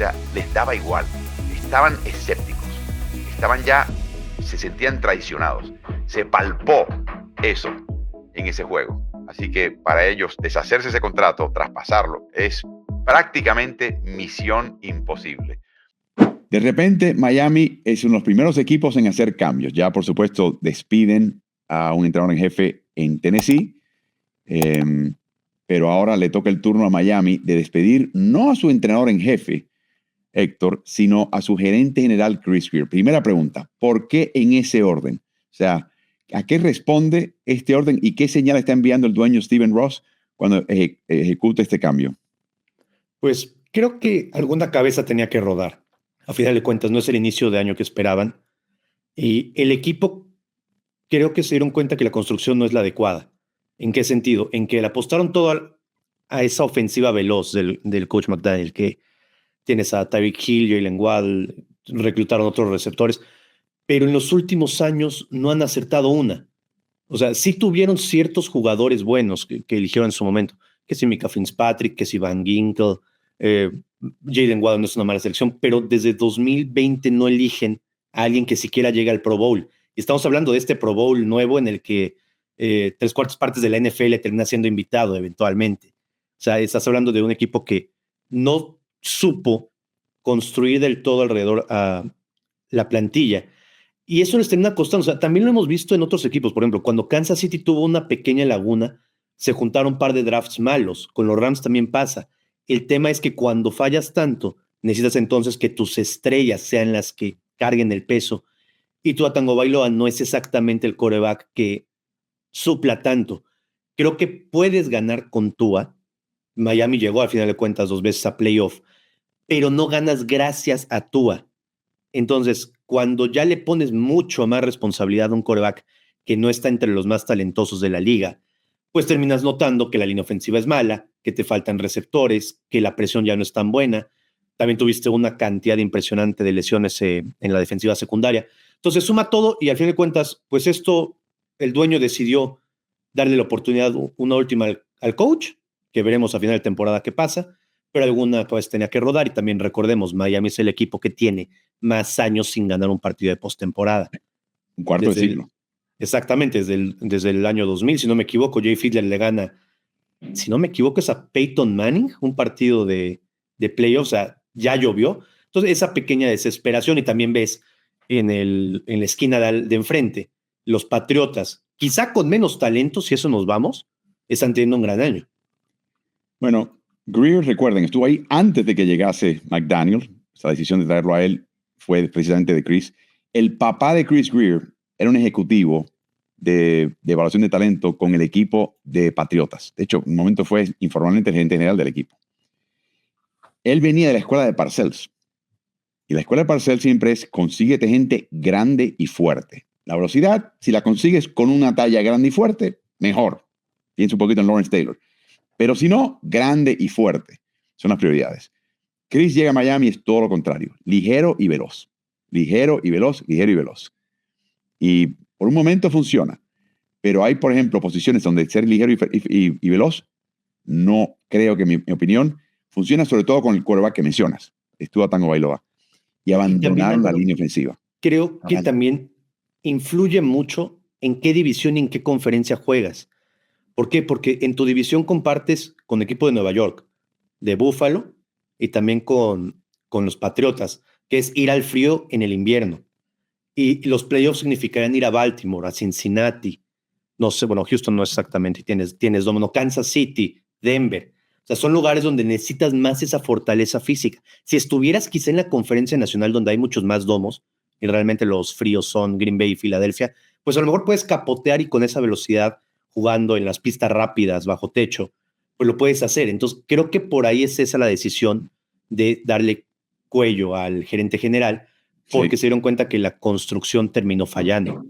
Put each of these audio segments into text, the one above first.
sea, les daba igual. Estaban escépticos. Se sentían traicionados. Se palpó eso en ese juego. Así que para ellos deshacerse de ese contrato, traspasarlo, es prácticamente misión imposible. De repente, Miami es uno de los primeros equipos en hacer cambios. Ya, por supuesto, despiden a un entrenador en jefe en Tennessee, pero ahora le toca el turno a Miami de despedir no a su entrenador en jefe, Héctor, sino a su gerente general, Chris Grier. Primera pregunta, ¿por qué en ese orden? O sea, ¿a qué responde este orden y qué señal está enviando el dueño Stephen Ross cuando ejecuta este cambio? Pues creo que alguna cabeza tenía que rodar. A final de cuentas, no es el inicio de año que esperaban. Y el equipo creo que se dieron cuenta que la construcción no es la adecuada. ¿En qué sentido? En que le apostaron todo a esa ofensiva veloz del coach McDaniel, que tienes a Tyreek Hill, Jalen Waddle, reclutaron otros receptores, pero en los últimos años no han acertado una. O sea, sí tuvieron ciertos jugadores buenos que eligieron en su momento, que si Micah Fitzpatrick, que si Van Ginkel, Jalen Waddle no es una mala selección, pero desde 2020 no eligen a alguien que siquiera llegue al Pro Bowl. Y estamos hablando de este Pro Bowl nuevo en el que 3/4 partes de la NFL termina siendo invitado eventualmente. O sea, estás hablando de un equipo que no supo construir del todo alrededor a la plantilla. Y eso les termina costando. O sea, también lo hemos visto en otros equipos. Por ejemplo, cuando Kansas City tuvo una pequeña laguna, se juntaron un par de drafts malos. Con los Rams también pasa. El tema es que cuando fallas tanto, necesitas entonces que tus estrellas sean las que carguen el peso. Y Tua Tagovailoa no es exactamente el quarterback que supla tanto. Creo que puedes ganar con Tua. Miami llegó al final de cuentas 2 veces a playoff, pero no ganas gracias a Tua. Entonces, cuando ya le pones mucho más responsabilidad a un quarterback que no está entre los más talentosos de la liga, pues terminas notando que la línea ofensiva es mala, que te faltan receptores, que la presión ya no es tan buena. También tuviste una cantidad impresionante de lesiones en la defensiva secundaria. Entonces, suma todo y al fin de cuentas, pues esto, el dueño decidió darle la oportunidad, una última al coach, que veremos a final de temporada qué pasa, pero alguna cabeza tenía que rodar. Y también recordemos, Miami es el equipo que tiene más años sin ganar un partido de postemporada. Un cuarto de siglo. Exactamente, desde el año 2000, si no me equivoco. Jay Fiedler le gana, si no me equivoco, es a Peyton Manning, un partido de playoffs. O sea, ya llovió. Entonces, esa pequeña desesperación. Y también ves en la esquina de enfrente, los Patriotas, quizá con menos talento, si eso nos vamos, están teniendo un gran año. Bueno, Grier, recuerden, estuvo ahí antes de que llegase McDaniel. Esa decisión de traerlo a él fue precisamente de Chris. El papá de Chris Grier era un ejecutivo de evaluación de talento con el equipo de Patriotas. De hecho, en un momento fue informalmente el gerente general del equipo. Él venía de la escuela de Parcells. Y la escuela de Parcells siempre es: consíguete gente grande y fuerte. La velocidad, si la consigues con una talla grande y fuerte, mejor. Piensa un poquito en Lawrence Taylor. Pero si no, grande y fuerte son las prioridades. Chris llega a Miami, es todo lo contrario. Ligero y veloz. Ligero y veloz, ligero y veloz. Y por un momento funciona. Pero hay, por ejemplo, posiciones donde ser ligero y veloz, no creo que, mi opinión, funciona sobre todo con el quarterback que mencionas, Tua Tagovailoa. Y abandonaron la línea ofensiva. Creo que también influye mucho en qué división y en qué conferencia juegas. ¿Por qué? Porque en tu división compartes con el equipo de Nueva York, de Buffalo, y también con los Patriotas, que es ir al frío en el invierno. Y los playoffs significarían ir a Baltimore, a Cincinnati, no sé, bueno, Houston no exactamente, tienes dominó, Kansas City, Denver. O sea, son lugares donde necesitas más esa fortaleza física. Si estuvieras quizá en la conferencia nacional donde hay muchos más domos, y realmente los fríos son Green Bay y Filadelfia, pues a lo mejor puedes capotear y con esa velocidad, jugando en las pistas rápidas, bajo techo, pues lo puedes hacer. Entonces, creo que por ahí es esa la decisión de darle cuello al gerente general, porque se dieron cuenta que la construcción terminó fallando.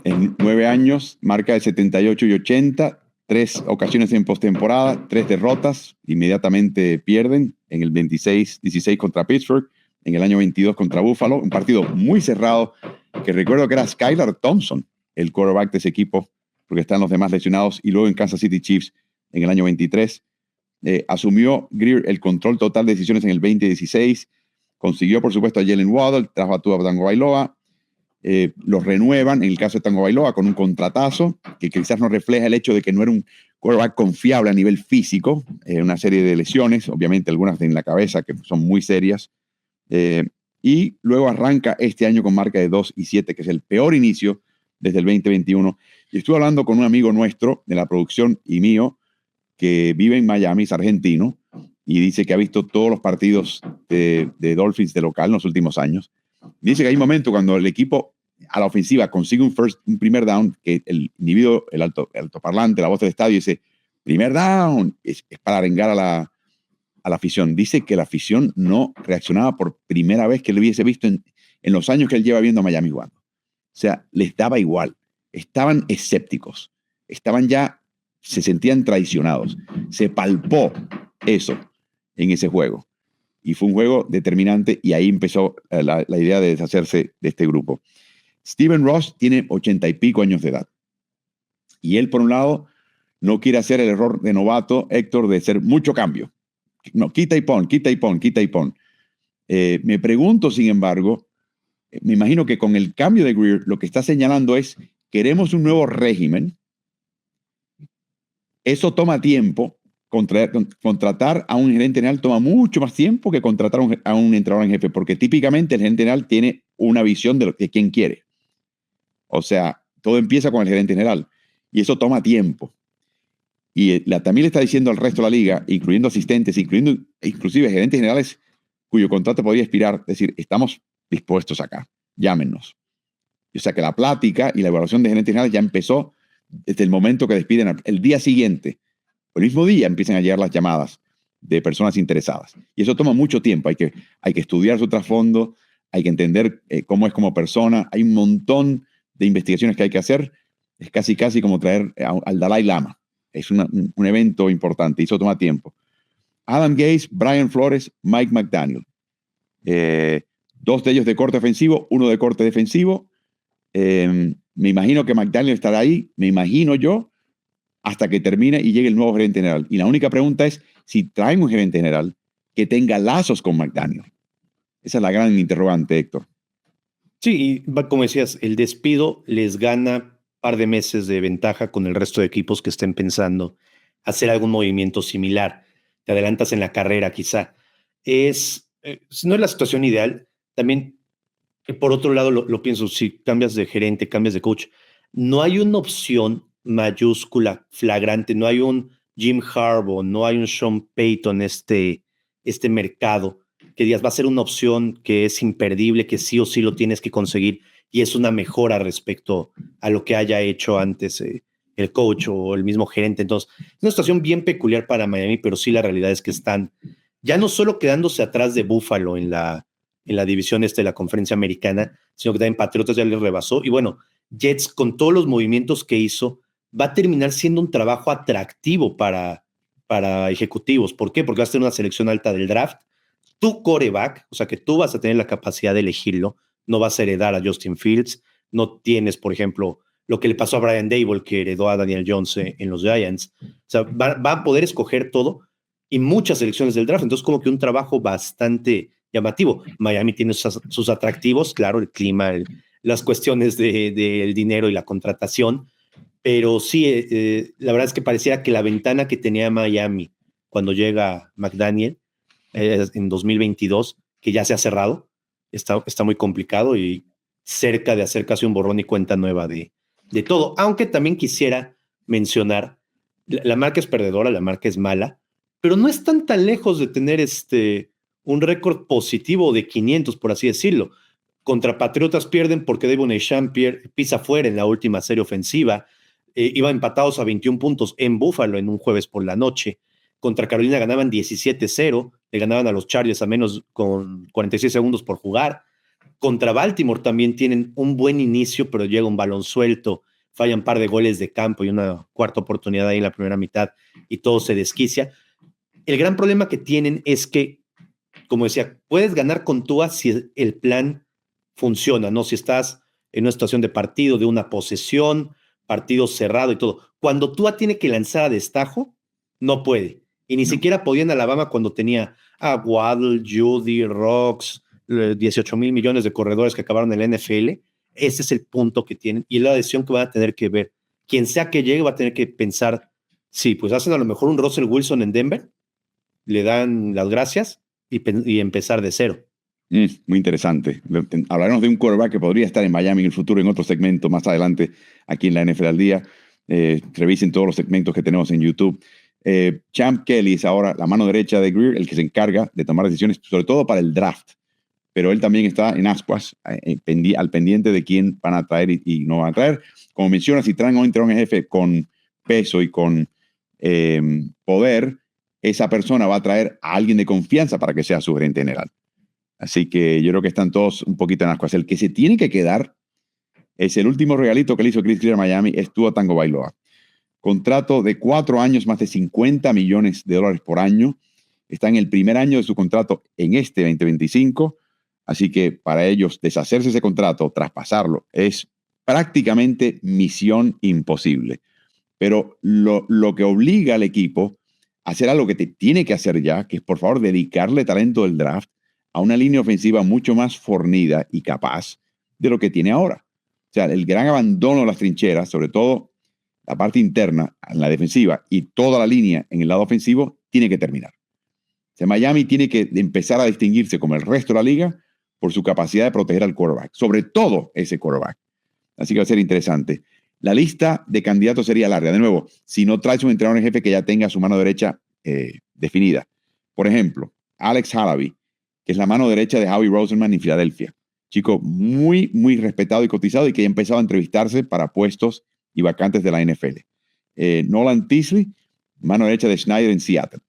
En 9 años, marca de 78 y 80, 3 ocasiones en postemporada, 3 derrotas, inmediatamente pierden en el 26-16 contra Pittsburgh, en el año 22 contra Buffalo, un partido muy cerrado, que recuerdo que era Skylar Thompson, el quarterback de ese equipo, porque están los demás lesionados, y luego en Kansas City Chiefs en el año 23. asumió Greer el control total de decisiones en el 2016, consiguió por supuesto a Jalen Waddle, trajo a Tua Tagovailoa, los renuevan en el caso de Tagovailoa con un contratazo que quizás no refleja el hecho de que no era un quarterback confiable a nivel físico, una serie de lesiones, obviamente algunas en la cabeza que son muy serias, y luego arranca este año con marca de 2-7, que es el peor inicio desde el 2021. Y estuve hablando con un amigo nuestro de la producción y mío que vive en Miami, es argentino, y dice que ha visto todos los partidos de Dolphins de local en los últimos años. Dice que hay momentos cuando el equipo a la ofensiva consigue un primer down, que el individuo, el altoparlante, la voz del estadio dice, primer down, es para arengar a la afición. Dice que la afición no reaccionaba por primera vez que lo hubiese visto en los años que él lleva viendo a Miami jugando. O sea, les daba igual. Estaban escépticos. Se sentían traicionados. Se palpó eso en ese juego. Y fue un juego determinante y ahí empezó la idea de deshacerse de este grupo. Stephen Ross tiene 80 y pico años de edad. Y él, por un lado, no quiere hacer el error de novato, Héctor, de hacer mucho cambio. No, quita y pon. Me pregunto, sin embargo, me imagino que con el cambio de Greer, lo que está señalando es, queremos un nuevo régimen. Eso toma tiempo. Contratar a un gerente general toma mucho más tiempo que contratar a un entrenador en jefe, porque típicamente el gerente general tiene una visión de quién quiere. O sea, todo empieza con el gerente general y eso toma tiempo. Y también le está diciendo al resto de la liga, incluyendo asistentes, inclusive gerentes generales cuyo contrato podría expirar, decir, estamos dispuestos acá, llámenos. O sea que la plática y la evaluación de gerentes generales ya empezó desde el momento que despiden el día siguiente. El mismo día empiezan a llegar las llamadas de personas interesadas. Y eso toma mucho tiempo. Hay que estudiar su trasfondo, hay que entender cómo es como persona. Hay un montón de investigaciones que hay que hacer. Es casi como traer al Dalai Lama. Es un evento importante y eso toma tiempo. Adam Gase, Brian Flores, Mike McDaniel. 2 de ellos de corte ofensivo, 1 de corte defensivo. Me imagino que McDaniel estará ahí, me imagino yo, hasta que termine y llegue el nuevo gerente general. Y la única pregunta es si traen un gerente general que tenga lazos con McDaniel. Esa es la gran interrogante, Héctor. Sí, y como decías, el despido les gana un par de meses de ventaja con el resto de equipos que estén pensando hacer algún movimiento similar. Te adelantas en la carrera, quizá. No es la situación ideal. También, por otro lado, lo pienso, si cambias de gerente, cambias de coach, no hay una opción mayúscula, flagrante, no hay un Jim Harbaugh, no hay un Sean Payton, este mercado, que digas va a ser una opción que es imperdible, que sí o sí lo tienes que conseguir y es una mejora respecto a lo que haya hecho antes el coach o el mismo gerente. Entonces, es una situación bien peculiar para Miami, pero sí la realidad es que están ya no solo quedándose atrás de Buffalo en la división de la conferencia americana, sino que también Patriotas ya les rebasó. Y bueno, Jets, con todos los movimientos que hizo, va a terminar siendo un trabajo atractivo para ejecutivos. ¿Por qué? Porque vas a tener una selección alta del draft. Tu quarterback, o sea que tú vas a tener la capacidad de elegirlo, no vas a heredar a Justin Fields, no tienes, por ejemplo, lo que le pasó a Brian Daboll, que heredó a Daniel Jones en los Giants. O sea, va a poder escoger todo y muchas selecciones del draft. Entonces, como que un trabajo bastante llamativo. Miami tiene sus atractivos, claro, el clima, las cuestiones del dinero y la contratación, pero sí, la verdad es que pareciera que la ventana que tenía Miami cuando llega McDaniel en 2022, que ya se ha cerrado, está muy complicado y cerca de hacer casi un borrón y cuenta nueva de todo. Aunque también quisiera mencionar, la marca es perdedora, la marca es mala, pero no están tan lejos de tener un récord positivo de 500, por así decirlo. Contra Patriotas pierden porque Devon Echam pisa fuera en la última serie ofensiva. Iban empatados a 21 puntos en Buffalo en un jueves por la noche. Contra Carolina ganaban 17-0, le ganaban a los Chargers a menos con 46 segundos por jugar. Contra Baltimore también tienen un buen inicio, pero llega un balón suelto, fallan un par de goles de campo y una cuarta oportunidad ahí en la primera mitad y todo se desquicia. El gran problema que tienen es que, como decía, puedes ganar con Tua si el plan funciona, ¿no? Si estás en una situación de partido, de una posesión, partido cerrado y todo. Cuando Tua tiene que lanzar a destajo, no puede. Y ni No. siquiera podía en Alabama cuando tenía a Waddle, Judy, Rocks, 18 mil millones de corredores que acabaron en la NFL. Ese es el punto que tienen y es la decisión que van a tener que ver. Quien sea que llegue va a tener que pensar, sí, pues hacen a lo mejor un Russell Wilson en Denver, le dan las gracias y empezar de cero. Muy interesante. Hablaremos de un quarterback que podría estar en Miami en el futuro, en otro segmento más adelante, aquí en la NFL al día. Revisen todos los segmentos que tenemos en YouTube. Champ Kelly es ahora la mano derecha de Grier, el que se encarga de tomar decisiones, sobre todo para el draft. Pero él también está en ascuas, al pendiente de quién van a traer y no van a traer. Como mencionas, si traen a un jefe con peso y con poder, esa persona va a traer a alguien de confianza para que sea su gerente general. Así que yo creo que están todos un poquito en ascuas. El que se tiene que quedar es el último regalito que le hizo Chris Grier a Miami, es Tua Tagovailoa. Contrato de 4 años, más de $50 millones por año. Está en el primer año de su contrato en este 2025. Así que para ellos deshacerse ese contrato, traspasarlo, es prácticamente misión imposible. Pero lo que obliga al equipo a hacer algo que te tiene que hacer ya, que es por favor dedicarle talento del draft a una línea ofensiva mucho más fornida y capaz de lo que tiene ahora. O sea, el gran abandono de las trincheras, sobre todo la parte interna en la defensiva y toda la línea en el lado ofensivo, tiene que terminar. O sea, Miami tiene que empezar a distinguirse como el resto de la liga por su capacidad de proteger al quarterback, sobre todo ese quarterback. Así que va a ser interesante. La lista de candidatos sería larga. De nuevo, si no traes un entrenador en jefe que ya tenga su mano derecha definida. Por ejemplo, Alex Halaby, que es la mano derecha de Howie Roseman en Filadelfia. Chico muy, muy respetado y cotizado y que ya ha empezado a entrevistarse para puestos y vacantes de la NFL. Nolan Teasley, mano derecha de Schneider en Seattle.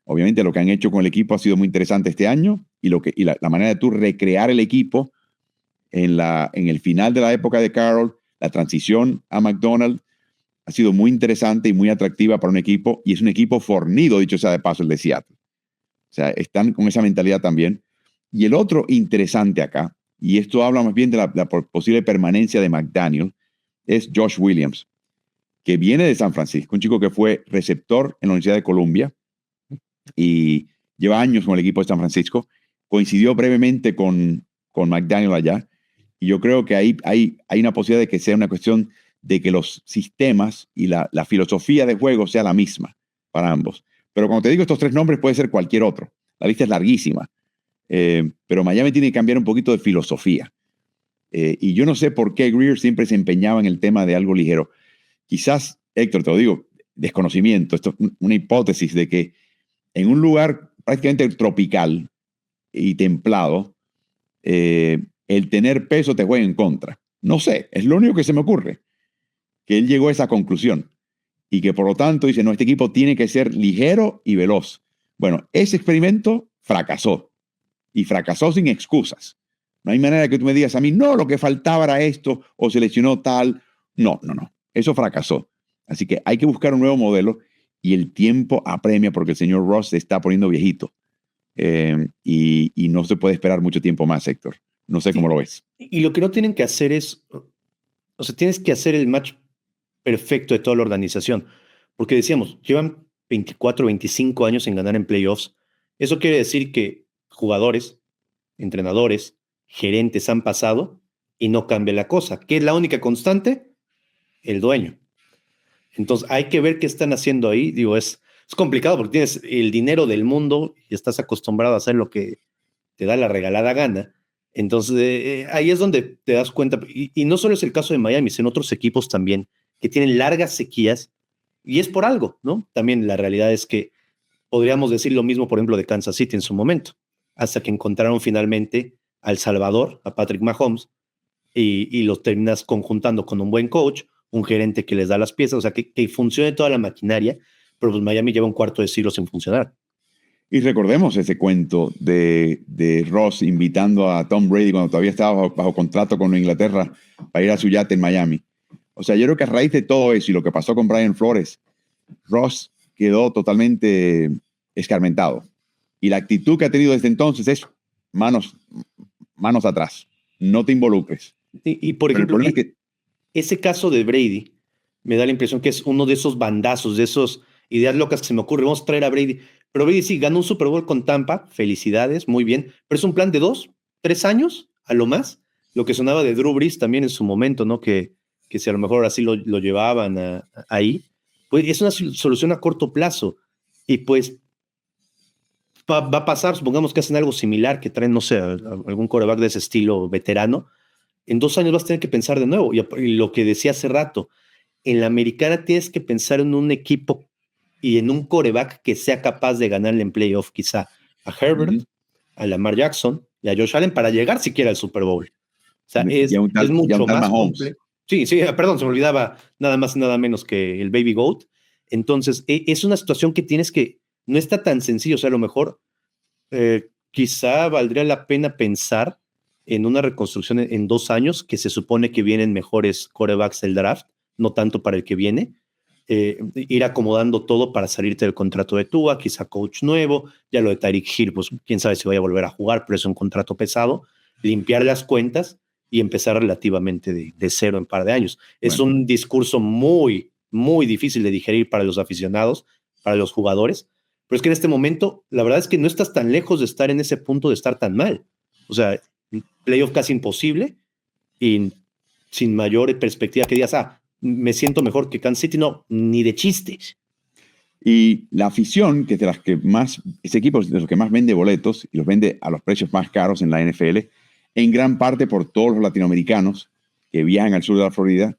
Obviamente lo que han hecho con el equipo ha sido muy interesante este año y la manera de tú recrear el equipo en el final de la época de Carroll, la transición a McDonald, ha sido muy interesante y muy atractiva para un equipo, y es un equipo fornido, dicho sea de paso, el de Seattle. O sea, están con esa mentalidad también. Y el otro interesante acá, y esto habla más bien de la posible permanencia de McDaniel, es Josh Williams, que viene de San Francisco, un chico que fue receptor en la Universidad de Columbia y lleva años con el equipo de San Francisco. Coincidió brevemente con McDaniel allá, y yo creo que hay una posibilidad de que sea una cuestión de que los sistemas y la filosofía de juego sea la misma para ambos. Pero cuando te digo estos 3 nombres, puede ser cualquier otro. La lista es larguísima. Pero Miami tiene que cambiar un poquito de filosofía. Y yo no sé por qué Grier siempre se empeñaba en el tema de algo ligero. Quizás, Héctor, te lo digo, desconocimiento. Esto es una hipótesis de que en un lugar prácticamente tropical y templado, el tener peso te juega en contra. No sé, es lo único que se me ocurre. Que él llegó a esa conclusión. Y que por lo tanto dice, no, este equipo tiene que ser ligero y veloz. Bueno, ese experimento fracasó. Y fracasó sin excusas. No hay manera que tú me digas a mí, no, lo que faltaba era esto, o se lesionó tal. No. Eso fracasó. Así que hay que buscar un nuevo modelo, y el tiempo apremia porque el señor Ross se está poniendo viejito. Y no se puede esperar mucho tiempo más, Héctor. No sé cómo lo ves. Y lo que no tienen que hacer es, o sea, tienes que hacer el match perfecto de toda la organización. Porque decíamos, llevan 24, 25 años en ganar en playoffs. Eso quiere decir que jugadores, entrenadores, gerentes han pasado y no cambia la cosa. ¿Qué es la única constante? El dueño. Entonces hay que ver qué están haciendo ahí. Digo, es complicado porque tienes el dinero del mundo y estás acostumbrado a hacer lo que te da la regalada gana. Entonces ahí es donde te das cuenta. Y no solo es el caso de Miami, sino otros equipos también que tienen largas sequías, y es por algo, ¿no? También la realidad es que podríamos decir lo mismo, por ejemplo, de Kansas City en su momento, hasta que encontraron finalmente al Salvador, a Patrick Mahomes, y los terminas conjuntando con un buen coach, un gerente que les da las piezas, o sea, que funcione toda la maquinaria, pero pues Miami lleva un cuarto de siglo sin funcionar. Y recordemos ese cuento de Ross invitando a Tom Brady cuando todavía estaba bajo contrato con Inglaterra para ir a su yate en Miami. O sea, yo creo que a raíz de todo eso y lo que pasó con Brian Flores, Ross quedó totalmente escarmentado. Y la actitud que ha tenido desde entonces es manos atrás. No te involucres. Y por ejemplo, ese caso de Brady me da la impresión que es uno de esos bandazos, de esos ideas locas que se me ocurren, vamos a traer a Brady. Pero Brady sí, ganó un Super Bowl con Tampa, felicidades, muy bien, pero es un plan de 2, 3 años, a lo más, lo que sonaba de Drew Brees también en su momento, ¿no? Que si a lo mejor así lo llevaban ahí, pues es una solución a corto plazo, y pues va a pasar, supongamos que hacen algo similar, que traen, no sé, algún quarterback de ese estilo veterano, en 2 años vas a tener que pensar de nuevo, y lo que decía hace rato, en la americana tienes que pensar en un equipo y en un quarterback que sea capaz de ganarle en playoff quizá a Herbert, a Lamar Jackson y a Josh Allen para llegar siquiera al Super Bowl. O sea, es mucho más complejo. Sí, perdón, se me olvidaba nada más y nada menos que el Baby Goat. Entonces, es una situación que tienes que, no está tan sencillo, o sea, a lo mejor quizá valdría la pena pensar en una reconstrucción en 2 años, que se supone que vienen mejores quarterbacks del draft, no tanto para el que viene, ir acomodando todo para salirte del contrato de Tua, quizá coach nuevo, ya lo de Tyreek Hill, pues quién sabe si vaya a volver a jugar, pero es un contrato pesado, limpiar las cuentas y empezar relativamente de cero en un par de años. Es un discurso muy, muy difícil de digerir para los aficionados, para los jugadores, pero es que en este momento, la verdad es que no estás tan lejos de estar en ese punto de estar tan mal. O sea, playoff casi imposible y sin mayor perspectiva que digas, me siento mejor que Kansas City. No, ni de chiste. Y la afición, que es de las que más, ese equipo es de los que más vende boletos y los vende a los precios más caros en la NFL, en gran parte por todos los latinoamericanos que viajan al sur de la Florida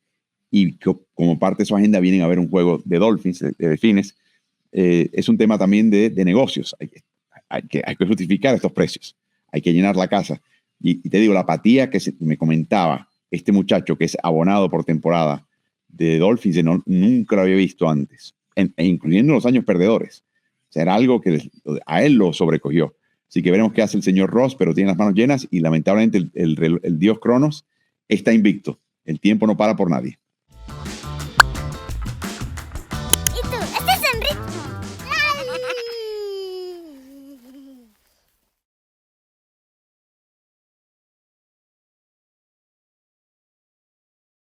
y como parte de su agenda vienen a ver un juego de Dolphins, de Delfines. Es un tema también de negocios. Hay que justificar estos precios. Hay que llenar la casa. Y te digo, la apatía que me comentaba este muchacho que es abonado por temporada de Dolphins, nunca lo había visto antes, incluyendo los años perdedores. O sea, era algo que a él lo sobrecogió. Así que veremos qué hace el señor Ross, pero tiene las manos llenas y lamentablemente el dios Cronos está invicto. El tiempo no para por nadie.